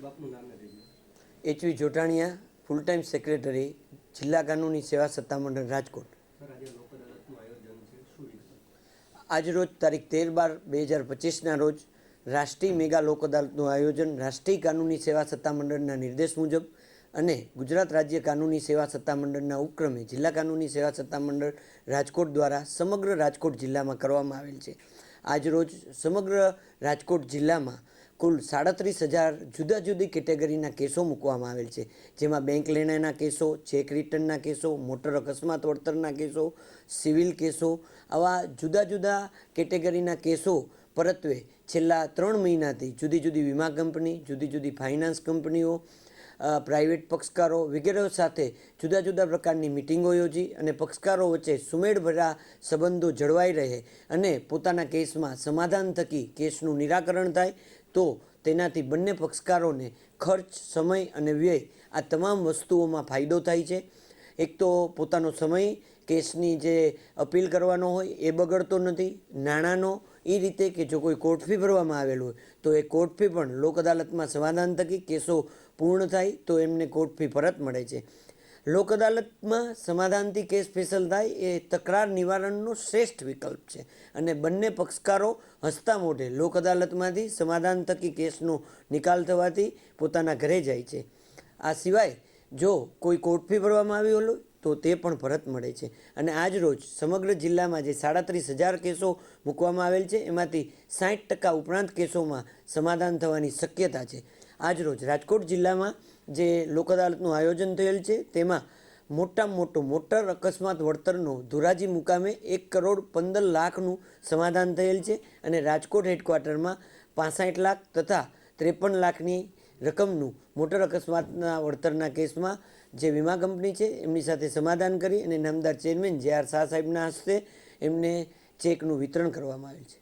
સાહેબ આપનું નામ નથી ગયું. એચ.વી. જોટાણીયા, ફૂલ ટાઈમ સેક્રેટરી, જિલ્લા કાનૂની સેવા સત્તામંડળ, રાજકોટ. સર, આજે લોક અદાલતનું આયોજન છે, શું વિગત? આજરોજ તારીખ 13/12/2025ના રોજ રાષ્ટ્રીય મેગા લોક અદાલતનું આયોજન રાષ્ટ્રીય કાનૂની સેવા સત્તામંડળના નિર્દેશ મુજબ અને ગુજરાત રાજ્ય કાનૂની સેવા સત્તામંડળના ઉપક્રમે જિલ્લા કાનૂની સેવા સત્તામંડળ રાજકોટ દ્વારા સમગ્ર રાજકોટ જિલ્લામાં કરવામાં આવેલ છે. આજરોજ સમગ્ર રાજકોટ જિલ્લામાં કુલ 37,000 જુદા જુદી કેટેગરીના કેસો મૂકવામાં આવેલ છે, જેમાં બેંક લેણાના કેસો, ચેક રિટર્નના કેસો, મોટર અકસ્માત વળતરના કેસો, સિવિલ કેસો, આવા જુદા જુદા કેટેગરીના કેસો પરત્વે છેલ્લા 3 મહિનાથી જુદી જુદી વીમા કંપની, જુદી જુદી ફાઇનાન્સ કંપનીઓ, પ્રાઇવેટ પક્ષકારો વગેરે સાથે જુદા જુદા પ્રકારની મિટિંગો યોજી અને પક્ષકારો વચ્ચે સુમેળભર્યા સંબંધો જળવાઈ રહે અને પોતાના કેસમાં સમાધાન થકી કેસનું નિરાકરણ થાય તો તેનાથી બંને પક્ષકારોને ખર્ચ, સમય અને વ્યય આ તમામ વસ્તુઓમાં ફાયદો થાય છે. એક તો પોતાનો સમય કેસની જે અપીલ કરવાનો હોય એ બગડતો નથી, નાણાંનો એ રીતે કે જો કોઈ કોર્ટ ફી ભરવામાં આવેલ હોય તો એ કોર્ટ ફી પણ લોક અદાલતમાં સમાધાન થકી કેસો પૂર્ણ થાય તો એમને કોર્ટ ફી પરત મળે છે. લોક અદાલતમાં સમાધાનથી કેસ ફેસલ થાય એ તકરાર નિવારણનો શ્રેષ્ઠ વિકલ્પ છે અને બંને પક્ષકારો હસતા મોઢે લોક અદાલતમાંથી સમાધાન થકી કેસનો નિકાલ થવાથી પોતાના ઘરે જાય છે. આ સિવાય જો કોઈ કોર્ટ ફી ભરવામાં આવી હોય તો તે પણ પરત મળે છે અને આજ રોજ સમગ્ર જિલ્લામાં જે 37,000 કેસો મૂકવામાં આવેલ છે એમાંથી 60% ઉપરાંત કેસોમાં સમાધાન થવાની શક્યતા છે. આજ રોજ રાજકોટ જિલ્લામાં જે લોક અદાલતનું આયોજન થયેલ છે તેમાં મોટામાં મોટું મોટર અકસ્માત વળતરનો ધોરાજી મુકામે 1,15,00,000નું સમાધાન થયેલ છે અને રાજકોટ હેડક્વાર્ટરમાં 65 લાખ તથા 53 લાખની રકમનું મોટર અકસ્માતના વળતરના કેસમાં જે વીમા કંપની છે એમની સાથે સમાધાન કરી અને નામદાર ચેરમેન જે.આર. શાહ સાહેબના હસ્તે એમને ચેકનું વિતરણ કરવામાં આવેલ છે.